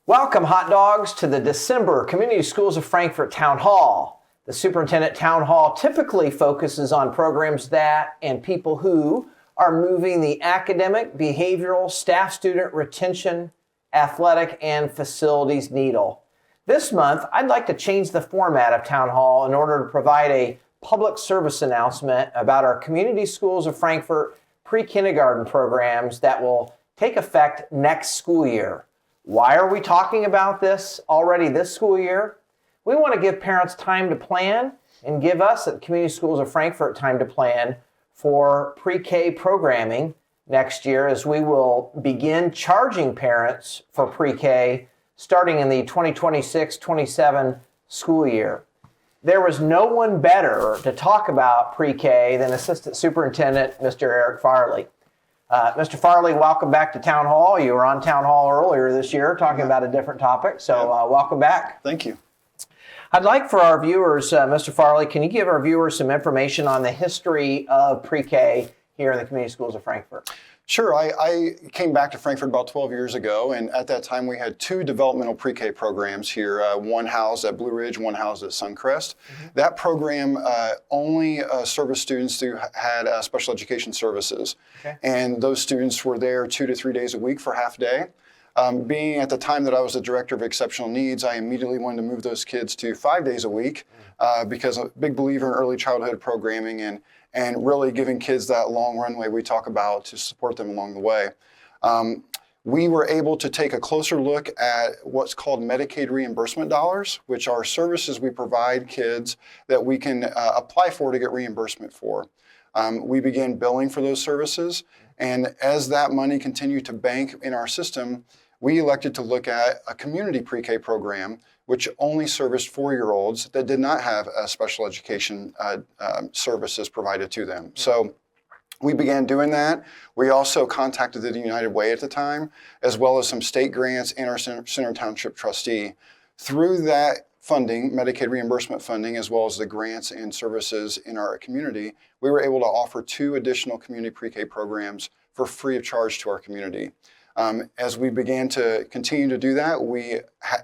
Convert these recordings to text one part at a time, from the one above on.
Welcome, hot dogs, to the December Community Schools of Frankfort Town Hall. The Superintendent Town Hall typically focuses on programs that and people who are moving the academic, behavioral, staff-student retention, athletic, and facilities needle. This month, I'd like to change the format of Town Hall in order to provide a public service announcement about our Community Schools of Frankfort pre-kindergarten programs that will take effect next school year. Why are we talking about this already this school year? We want to give parents time to plan and give us at the Community Schools of Frankfort time to plan for pre-K programming next year, as we will begin charging parents for pre-K starting in the 2026-27 school year. There was no one better to talk about pre-K than Assistant Superintendent Mr. Eric Farley. Mr. Farley, welcome back to Town Hall. You were on Town Hall earlier this year talking about a different topic, so welcome back. Thank you. I'd like for our viewers, Mr. Farley, can you give our viewers some information on the history of pre-K here in the Community Schools of Frankfort? Sure. I came back to Frankfort about 12 years ago, and at that time we had two developmental pre-K programs here, one housed at Blue Ridge, one housed at Suncrest. That program only serviced students who had special education services, and those students were there 2 to 3 days a week for half day. Being at the time that I was the director of exceptional needs, I immediately wanted to move those kids to 5 days a week because I'm a big believer in early childhood programming and really giving kids that long runway we talk about to support them along the way. We were able to take a closer look at what's called Medicaid reimbursement dollars, which are services we provide kids that we can apply for to get reimbursement for. We began billing for those services, and as that money continued to bank in our system, we elected to look at a community pre-K program which only serviced 4-year-olds that did not have special education services provided to them. So we began doing that. We also contacted the United Way at the time, as well as some state grants and our Center Township trustee. Through that funding, Medicaid reimbursement funding, as well as the grants and services in our community, we were able to offer 2 additional community pre-K programs for free of charge to our community. As we began to continue to do that, we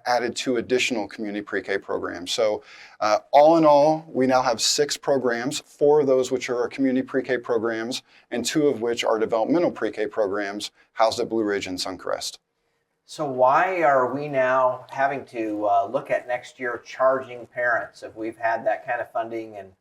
added 2 additional community pre-K programs. So all in all, we now have 6 programs, 4 of those which are our community pre-K programs, and 2 of which are developmental pre-K programs housed at Blue Ridge and Suncrest. So why are we now having to look at next year charging parents if we've had that kind of funding and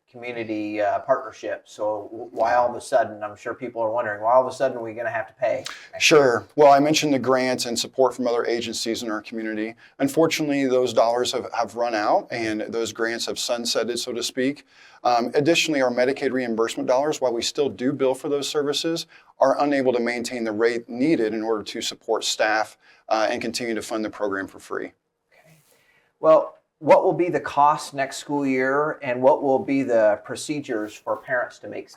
community partnership? So why all of a sudden, I'm sure people are wondering, why all of a sudden are we going to have to pay? Sure. Well, I mentioned the grants and support from other agencies in our community. Unfortunately, those dollars have run out and those grants have sunsetted, so to speak. Additionally, our Medicaid reimbursement dollars, while we still do bill for those services, are unable to maintain the rate needed in order to support staff and continue to fund the program for free. Okay. Well, what will be the cost next school year, and what will be the procedures for parents to make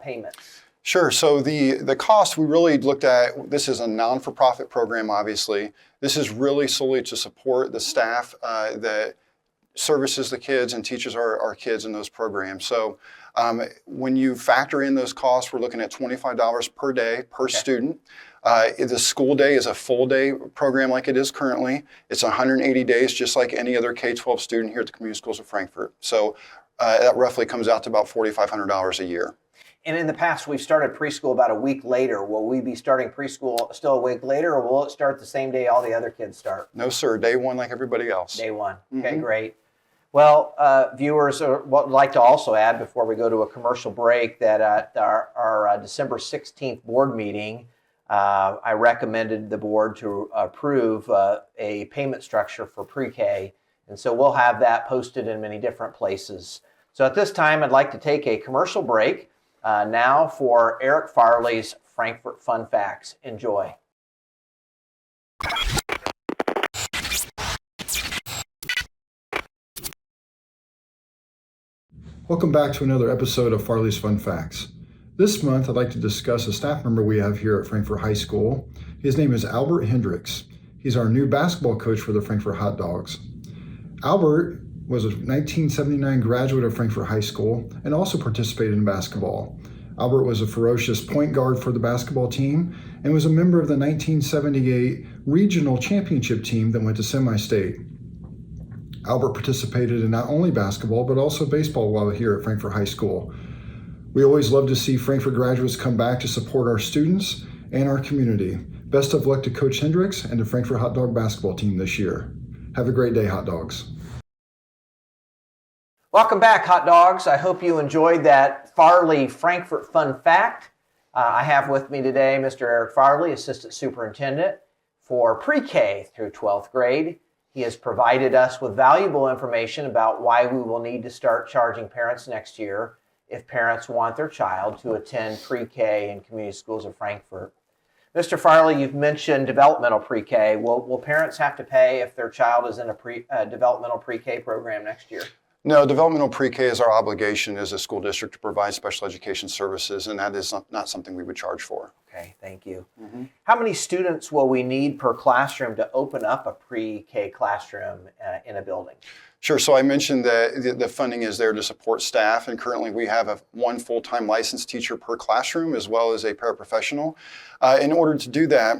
payments? Sure. So the cost we really looked at, this is a non-for-profit program, obviously. This is really solely to support the staff that services the kids and teaches our kids in those programs. So when you factor in those costs, we're looking at $25 per day per student. The school day is a full day program like it is currently. It's 180 days, just like any other K-12 student here at the Community Schools of Frankfort. So that roughly comes out to about $4,500 a year. And in the past, we've started preschool about a week later. Will we be starting preschool still a week later, or will it start the same day all the other kids start? No, sir. Day one like everybody else. Day one. Okay, great. Well, viewers would like to also add before we go to a commercial break that at our December 16th board meeting, I recommended the board to approve a payment structure for pre-K, and so we'll have that posted in many different places. So at this time, I'd like to take a commercial break now for Eric Farley's Frankfort Fun Facts. Enjoy. Welcome back to another episode of Farley's Fun Facts. This month, I'd like to discuss a staff member we have here at Frankfort High School. His name is Albert Hendrix. He's our new basketball coach for the Frankfort Hot Dogs. Albert was a 1979 graduate of Frankfort High School and also participated in basketball. Albert was a ferocious point guard for the basketball team and was a member of the 1978 regional championship team that went to semi-state. Albert participated in not only basketball, but also baseball while here at Frankfort High School. We always love to see Frankfort graduates come back to support our students and our community. Best of luck to Coach Hendrix and the Frankfort Hot Dog basketball team this year. Have a great day, Hot Dogs. Welcome back, Hot Dogs. I hope you enjoyed that Farley Frankfort Fun Fact. I have with me today Mr. Eric Farley, Assistant Superintendent for Pre-K through 12th grade. He has provided us with valuable information about why we will need to start charging parents next year if parents want their child to attend Pre-K in community schools of Frankfort. Mr. Farley, you've mentioned developmental Pre-K. Will parents have to pay if their child is in a developmental Pre-K program next year? No, developmental Pre-K is our obligation as a school district to provide special education services, and that is not something we would charge for. Okay, thank you. How many students will we need per classroom to open up a Pre-K classroom in a building? Sure. So I mentioned that the funding is there to support staff, and currently we have one full-time licensed teacher per classroom as well as a paraprofessional. In order to do that,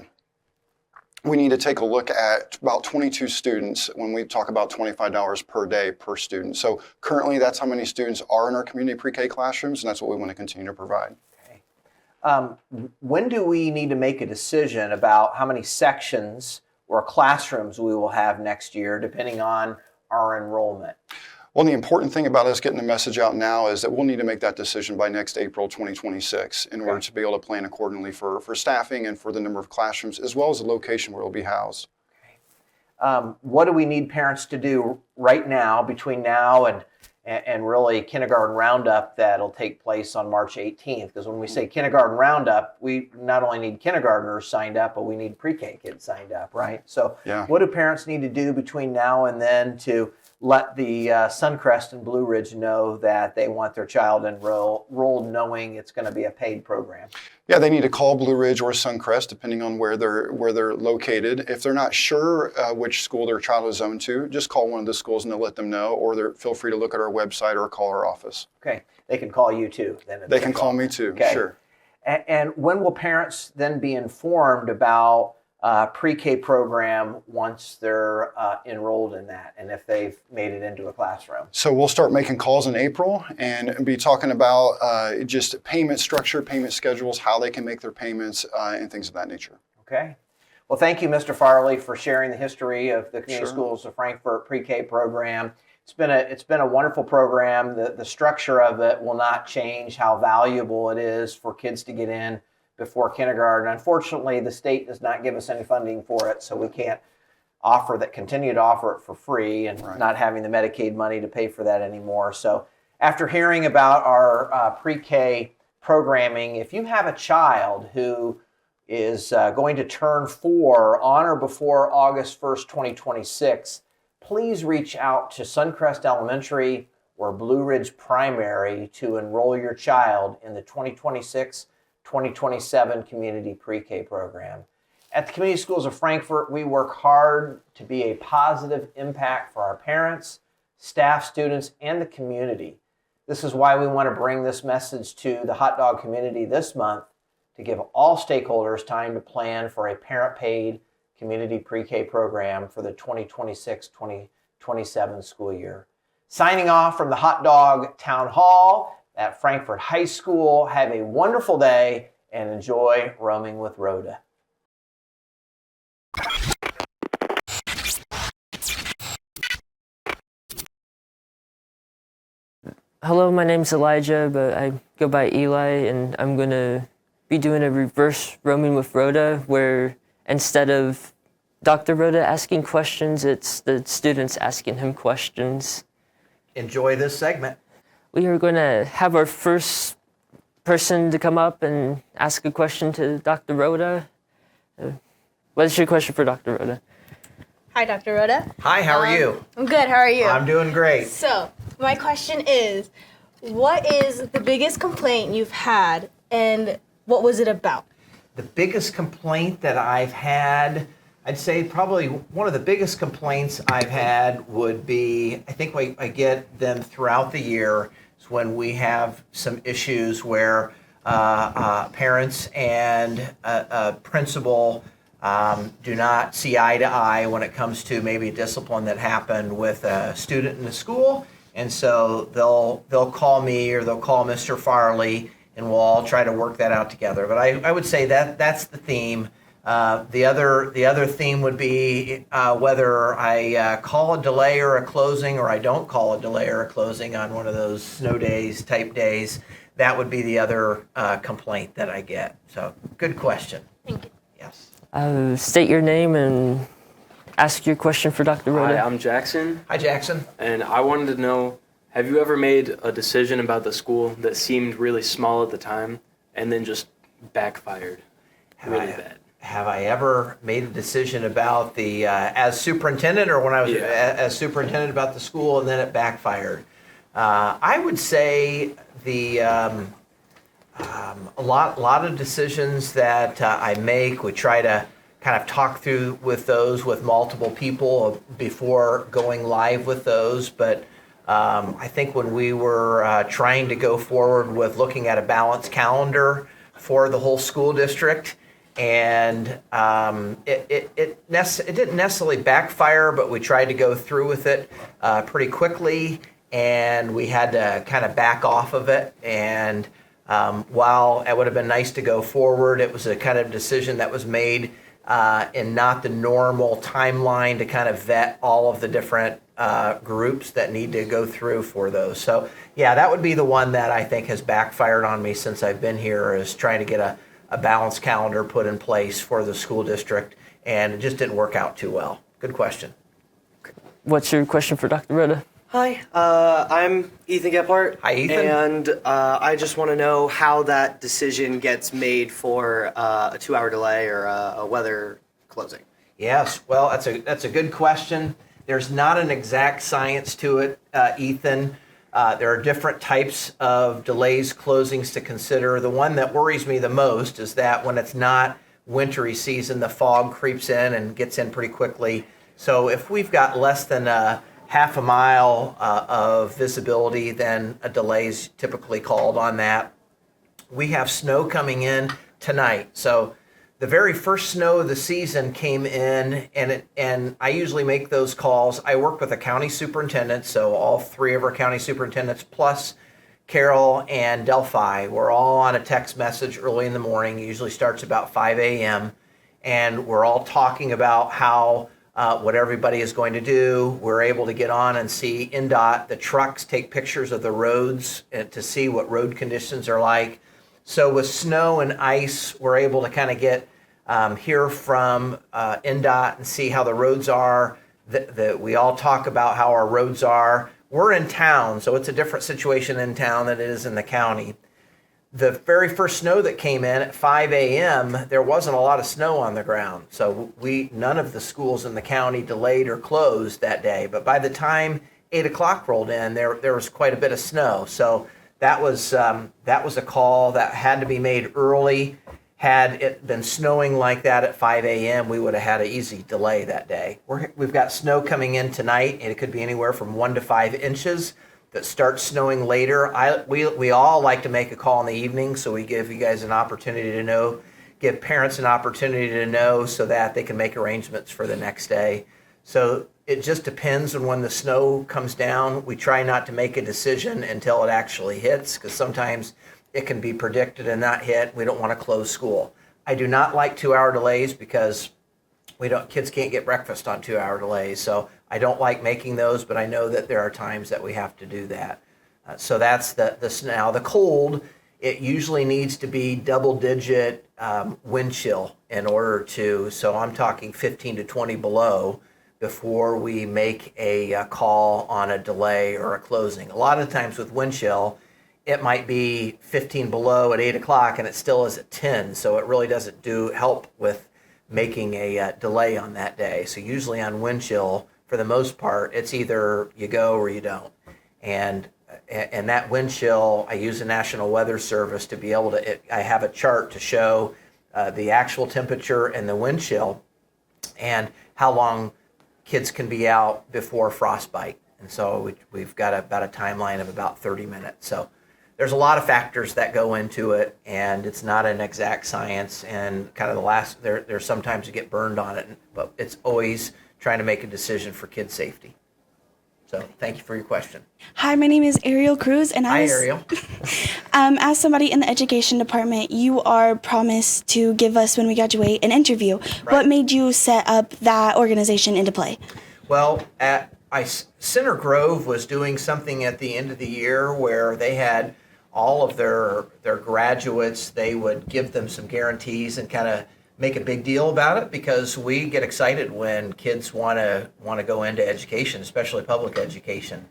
we need to take a look at about 22 students when we talk about $25 per day per student. So currently that's how many students are in our community Pre-K classrooms, and that's what we want to continue to provide. Okay. When do we need to make a decision about how many sections or classrooms we will have next year, depending on our enrollment? Well, the important thing about us getting the message out now is that we'll need to make that decision by next April 2026 in order to be able to plan accordingly for staffing and for the number of classrooms, as well as the location where it'll be housed. Okay. What do we need parents to do right now, between now and really kindergarten roundup that'll take place on March 18th? Because when we say kindergarten roundup, we not only need kindergartners signed up, but we need Pre-K kids signed up, right? So what do parents need to do between now and then to let the Suncrest and Blue Ridge know that they want their child enrolled, knowing it's going to be a paid program? Yeah, they need to call Blue Ridge or Suncrest, depending on where they're located. If they're not sure which school their child is zoned to, just call one of the schools and they'll let them know, or feel free to look at our website or call our office. Okay, they can call you too. Then they can call me too. Okay. Sure. And when will parents then be informed about Pre-K program once they're enrolled in that, and if they've made it into a classroom? So we'll start making calls in April and be talking about just payment structure, payment schedules, how they can make their payments, and things of that nature. Okay. Well, thank you, Mr. Farley, for sharing the history of the Community Schools of Frankfort Pre-K program. It's been a wonderful program. The structure of it will not change how valuable it is for kids to get in before kindergarten. Unfortunately, the state does not give us any funding for it, so we can't continue to offer it for free, and not having the Medicaid money to pay for that anymore. So after hearing about our Pre-K programming, if you have a child who is going to turn 4 on or before August 1st, 2026, please reach out to Suncrest Elementary or Blue Ridge Primary to enroll your child in the 2026-2027 Community Pre-K program. At the Community Schools of Frankfort, we work hard to be a positive impact for our parents, staff, students, and the community. This is why we want to bring this message to the hot dog community this month, to give all stakeholders time to plan for a parent-paid community Pre-K program for the 2026-2027 school year. Signing off from the Hot Dog Town Hall at Frankfort High School. Have a wonderful day and enjoy roaming with Rhoda. Hello, my name's Elijah, but I go by Eli, and I'm going to be doing a reverse roaming with Rhoda, where instead of Dr. Rhoda asking questions, it's the students asking him questions. Enjoy this segment. We are going to have our first person to come up and ask a question to Dr. Rhoda. What is your question for Dr. Rhoda? Hi, Dr. Rhoda. Hi, how are you? I'm good. How are you? I'm doing great. So, my question is, what is the biggest complaint you've had, and what was it about? The biggest complaint that I've had, I'd say probably one of the biggest complaints I've had would be, I think I get them throughout the year, is when we have some issues where parents and a principal do not see eye to eye when it comes to maybe discipline that happened with a student in the school. And so they'll call me or they'll call Mr. Farley, and we'll all try to work that out together. But I would say that's the theme. The other theme would be whether I call a delay or a closing, or I don't call a delay or a closing on one of those snow days type days. That would be the other complaint that I get. So good question. Thank you. Yes. State your name and ask your question for Dr. Rhoda. Hi, I'm Jackson, Hi, Jackson. and I wanted to know, have you ever made a decision about the school that seemed really small at the time and then just backfired really bad? Have I ever made a decision about the as superintendent, or when I was as superintendent about the school and then it backfired? I would say a lot of decisions that I make, we try to kind of talk through with those with multiple people before going live with those. But I think when we were trying to go forward with looking at a balanced calendar for the whole school district, and it didn't necessarily backfire, but we tried to go through with it pretty quickly, and we had to kind of back off of it. And while it would have been nice to go forward, it was a kind of decision that was made in not the normal timeline to kind of vet all of the different groups that need to go through for those. So yeah, that would be the one that I think has backfired on me since I've been here, is trying to get a balanced calendar put in place for the school district, and it just didn't work out too well. Good question. What's your question for Dr. Rhoda? Hi, I'm Ethan Gephardt. Hi, Ethan. And I just want to know how that decision gets made for a 2-hour delay or a weather closing. Yes, well, that's a good question. There's not an exact science to it, Ethan. There are different types of delays, closings to consider. The one that worries me the most is that when it's not wintry season, the fog creeps in and gets in pretty quickly. So if we've got less than half a mile of visibility, then a delay is typically called on that. We have snow coming in tonight. So the very first snow of the season came in, and I usually make those calls. I work with a county superintendent, so all three of our county superintendents plus Carol and Delphi, we're all on a text message early in the morning. It usually starts about 5 a.m. and we're all talking about how what everybody is going to do. We're able to get on and see NDOT, the trucks take pictures of the roads to see what road conditions are like. So with snow and ice, we're able to kind of get hear from NDOT and see how the roads are. We all talk about how our roads are. We're in town, so it's a different situation in town than it is in the county. The very first snow that came in at 5 a.m., there wasn't a lot of snow on the ground. So none of the schools in the county delayed or closed that day. But by the time 8 o'clock rolled in, there was quite a bit of snow. So that was a call that had to be made early. Had it been snowing like that at 5 a.m., we would have had an easy delay that day. We've got snow coming in tonight, and it could be anywhere from 1 to 5 inches that starts snowing later. We all like to make a call in the evening, so we give you guys an opportunity to know, give parents an opportunity to know so that they can make arrangements for the next day. So it just depends on when the snow comes down. We try not to make a decision until it actually hits, because sometimes it can be predicted and not hit. We don't want to close school. I do not like 2-hour delays because kids can't get breakfast on 2-hour delays. So I don't like making those, but I know that there are times that we have to do that. So that's now the cold. It usually needs to be double-digit wind chill in order to. So I'm talking 15 to 20 below before we make a call on a delay or a closing. A lot of times with wind chill, it might be 15 below at 8 o'clock and it still is at 10. So it really doesn't help with making a delay on that day. So usually on wind chill, for the most part, it's either you go or you don't. And that wind chill, I use the National Weather Service to be able to, I have a chart to show the actual temperature and the wind chill and how long kids can be out before frostbite. And so we've got about a timeline of about 30 minutes. So there's a lot of factors that go into it, and it's not an exact science. And kind of the last, there's sometimes you get burned on it, but it's always trying to make a decision for kids' safety. So thank you for your question. Hi, my name is Ariel Cruz, and Hi, Ariel. As somebody in the education department, you are promised to give us, when we graduate, an interview. Right. What made you set up that organization into play? Well, Center Grove was doing something at the end of the year where they had all of their graduates. They would give them some guarantees and kind of make a big deal about it, because we get excited when kids want to go into education, especially public education.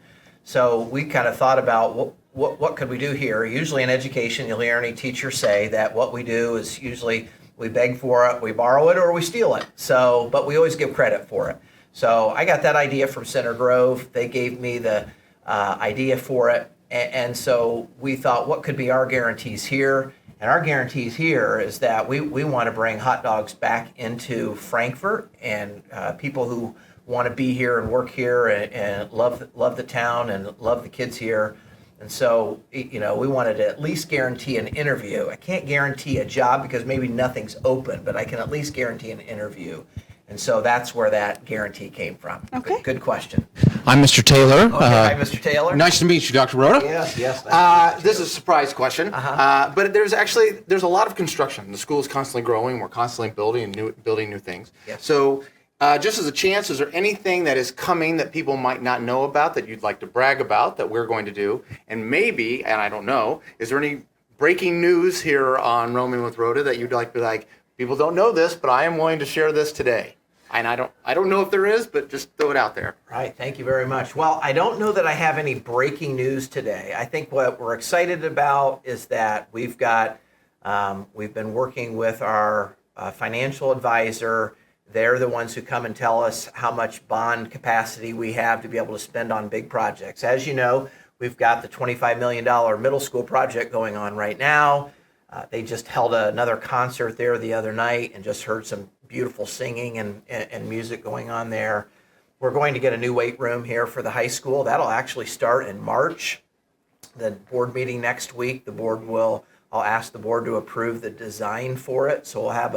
So we kind of thought about what could we do here. Usually in education, you'll hear any teacher say that what we do is usually we beg for it, we borrow it, or we steal it. So, but we always give credit for it. So I got that idea from Center Grove. They gave me the idea for it. And so we thought, what could be our guarantees here? And our guarantees here is that we want to bring hot dogs back into Frankfort, and people who want to be here and work here and love the town and love the kids here. And so, we wanted to at least guarantee an interview. I can't guarantee a job because maybe nothing's open, but I can at least guarantee an interview. And so that's where that guarantee came from. Okay. Good question. I'm Mr. Taylor. Okay, hi, Mr. Taylor. Nice to meet you, Dr. Rhoda. Yes. Nice to meet you. This is a surprise question, but there's a lot of construction. The school is constantly growing. We're constantly building new things. Yes. So, just as a chance, is there anything that is coming that people might not know about that you'd like to brag about that we're going to do? And maybe, and I don't know, is there any breaking news here on Roaming with Rhoda that you'd like to be like, people don't know this, but I am willing to share this today? And I don't know if there is, but just throw it out there. Right. Thank you very much. Well, I don't know that I have any breaking news today. I think what we're excited about is that we've been working with our financial advisor. They're the ones who come and tell us how much bond capacity we have to be able to spend on big projects. As you know, we've got the $25 million middle school project going on right now. They just held another concert there the other night and just heard some beautiful singing and music going on there. We're going to get a new weight room here for the high school. That'll actually start in March. The board meeting next week, I'll ask the board to approve the design for it. So we'll have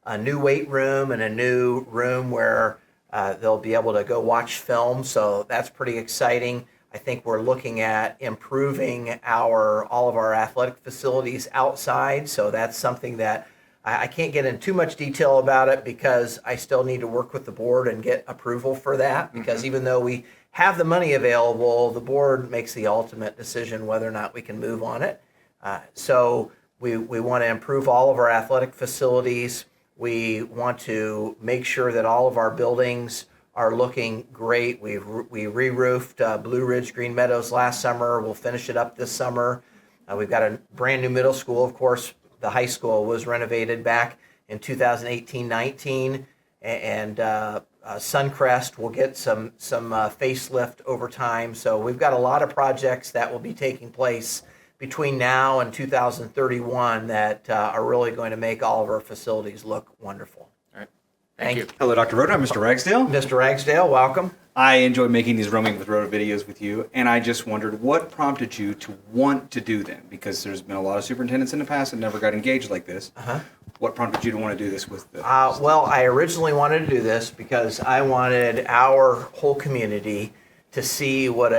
a new weight room and a new room where they'll be able to go watch film. So that's pretty exciting. I think we're looking at improving all of our athletic facilities outside. So that's something that I can't get into too much detail about it because I still need to work with the board and get approval for that. Because even though we have the money available, the board makes the ultimate decision whether or not we can move on it. So we want to improve all of our athletic facilities. We want to make sure that all of our buildings are looking great. We re-roofed Blue Ridge Green Meadows last summer. We'll finish it up this summer. We've got a brand new middle school. Of course, the high school was renovated back in 2018-19, and Suncrest will get some facelift over time. So we've got a lot of projects that will be taking place between now and 2031 that are really going to make all of our facilities look wonderful. All right. Thank you. Hello, Dr. Rhoda. I'm Mr. Ragsdale. Mr. Ragsdale, welcome. I enjoy making these Roaming with Rhoda videos with you, and I just wondered what prompted you to want to do them? Because there's been a lot of superintendents in the past that never got engaged like this. What prompted you to want to do this with the... Well, I originally wanted to do this because I wanted our whole community to see what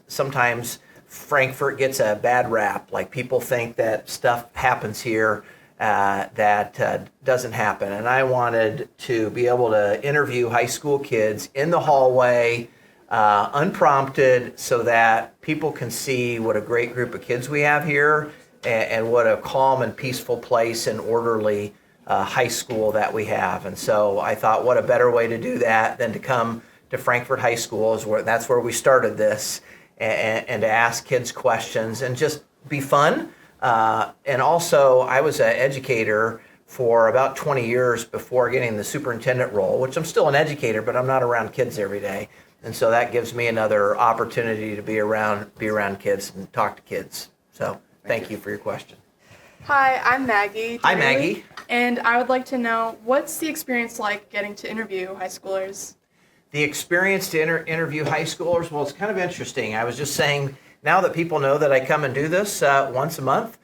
sometimes Frankfort gets a bad rap. Like, people think that stuff happens here that doesn't happen. And I wanted to be able to interview high school kids in the hallway, unprompted, so that people can see what a great group of kids we have here and what a calm and peaceful place and orderly high school that we have. And so I thought, what a better way to do that than to come to Frankfort High School. That's where we started this, and to ask kids questions and just be fun. And also, I was an educator for about 20 years before getting the superintendent role, which I'm still an educator, but I'm not around kids every day. And so that gives me another opportunity to be around kids and talk to kids. So thank you for your question. Hi, I'm Maggie. Hi, Maggie. And I would like to know, what's the experience like getting to interview high schoolers? The experience to interview high schoolers, well, it's kind of interesting. I was just saying now that people know that I come and do this once a month.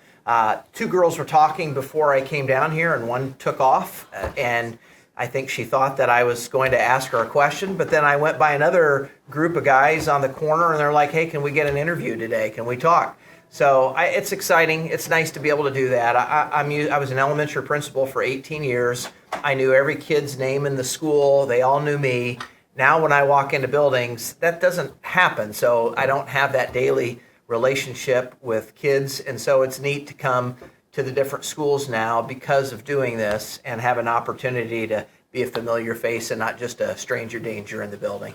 Two girls were talking before I came down here, and one took off, and I think she thought that I was going to ask her a question, but then I went by another group of guys on the corner, and they're like, hey, can we get an interview today? Can we talk? So it's exciting. It's nice to be able to do that. I was an elementary principal for 18 years. I knew every kid's name in the school. They all knew me. Now when I walk into buildings, that doesn't happen. So I don't have that daily relationship with kids. And so it's neat to come to the different schools now because of doing this and have an opportunity to be a familiar face and not just a stranger danger in the building.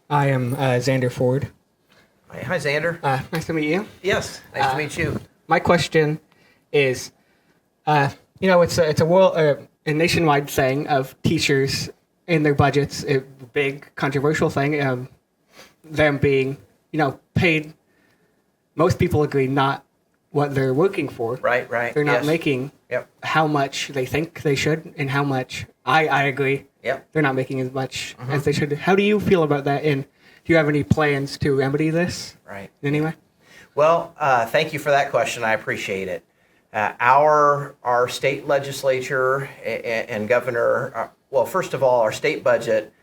I am Xander Ford. Hi, Xander. Nice to meet you. Yes, nice to meet you. My question is, it's a nationwide thing of teachers in their budgets, a big controversial thing, them being, paid. Most people agree not what they're working for. Right. They're not making how much they think they should, and how much I agree. Yep. They're not making as much as they should. How do you feel about that? And do you have any plans to remedy this? Right. In any way? Well, thank you for that question. I appreciate it. Our state legislature and governor, first of all, our state budget,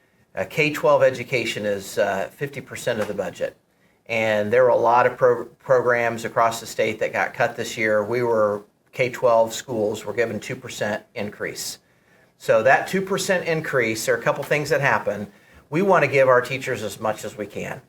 K-12 education is 50% of the budget. And there were a lot of programs across the state that got cut this year. We were, K-12 schools were given 2% increase. So that 2% increase, there are a couple things that happen. We want to give our teachers as much as we can,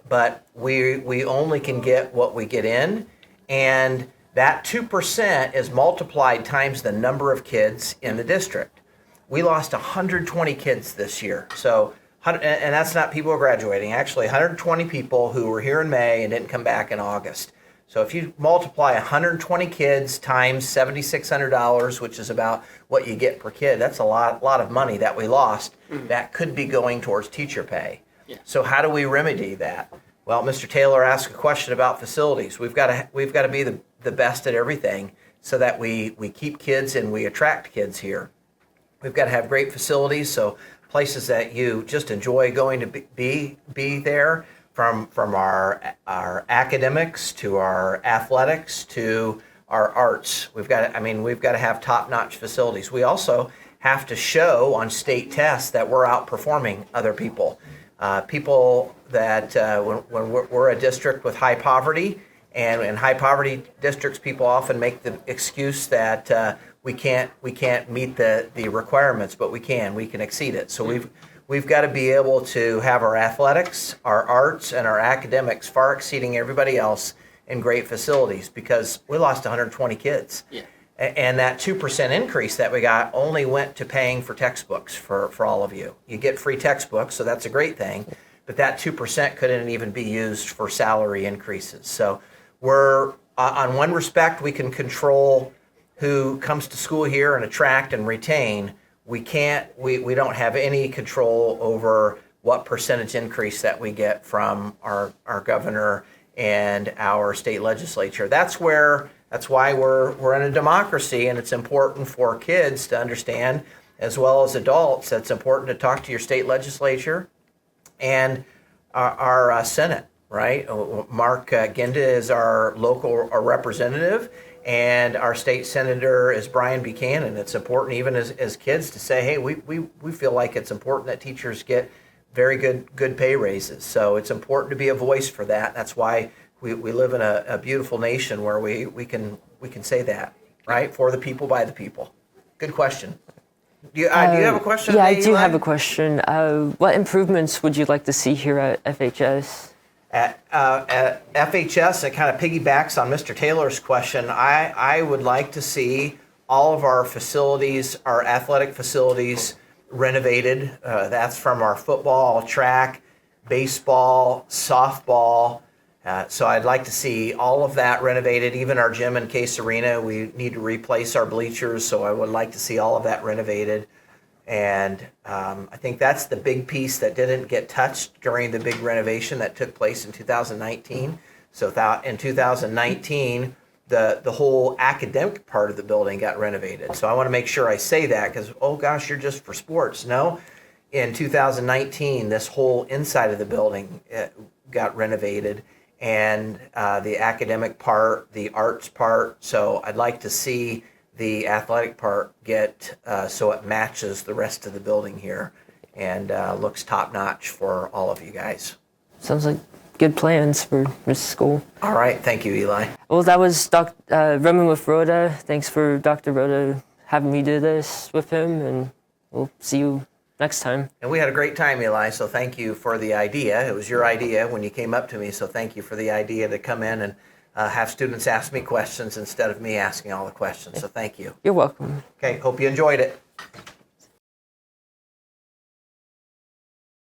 but we only can get what we get in, and that 2% is multiplied times the number of kids in the district. We lost 120 kids this year, so and that's not people graduating. Actually, 120 people who were here in May and didn't come back in August. So if you multiply 120 kids times $7,600, which is about what you get per kid, that's a lot of money that we lost. Mm-hmm. That could be going towards teacher pay. Yeah. So how do we remedy that? Well, Mr. Taylor asked a question about facilities. We've got to be the best at everything so that we keep kids and we attract kids here. We've got to have great facilities, so places that you just enjoy going to be there. From our academics to our athletics to our arts, we've got to have top-notch facilities. We also have to show on state tests that we're outperforming other people. People that when we're a district with high poverty, and in high poverty districts, people often make the excuse that we can't meet the requirements, but we can exceed it. So we've got to be able to have our athletics, our arts, and our academics far exceeding everybody else in great facilities because we lost 120 kids. Yeah. And that 2% increase that we got only went to paying for textbooks for all of you. You get free textbooks, so that's a great thing, but that 2% couldn't even be used for salary increases. So we're, on one respect, we can control who comes to school here and attract and retain. We don't have any control over what percentage increase that we get from our governor and our state legislature. That's why we're in a democracy, and it's important for kids to understand, as well as adults, that it's important to talk to your state legislature and our Senate, right? Mark Ginda is our local representative, and our state senator is Brian Buchanan. It's important even as kids to say, hey, we feel like it's important that teachers get very good pay raises. So it's important to be a voice for that. That's why we live in a beautiful nation where we can say that, right? For the people, by the people. Good question. Do you have a question? Yeah, I do have a question. What improvements would you like to see here at FHS? At FHS, it kind of piggybacks on Mr. Taylor's question. I would like to see all of our facilities, our athletic facilities, renovated. That's from our football, track, baseball, softball. So I'd like to see all of that renovated. Even our gym in Case Arena, we need to replace our bleachers, so I would like to see all of that renovated. And I think that's the big piece that didn't get touched during the big renovation that took place in 2019. So in 2019, the whole academic part of the building got renovated. So I want to make sure I say that because, oh gosh, you're just for sports. No, in 2019, this whole inside of the building got renovated. and the academic part, the arts part. So I'd like to see the athletic part get so it matches the rest of the building here and looks top notch for all of you guys. Sounds like good plans for this school. All right, thank you, Eli. Well, that was Roman with Rhoda. Thanks for Dr. Rhoda having me do this with him, and we'll see you next time. And we had a great time, Eli, so thank you for the idea. It was your idea when you came up to me, so thank you for the idea to come in and have students ask me questions instead of me asking all the questions, so thank you. You're welcome. Okay, hope you enjoyed it.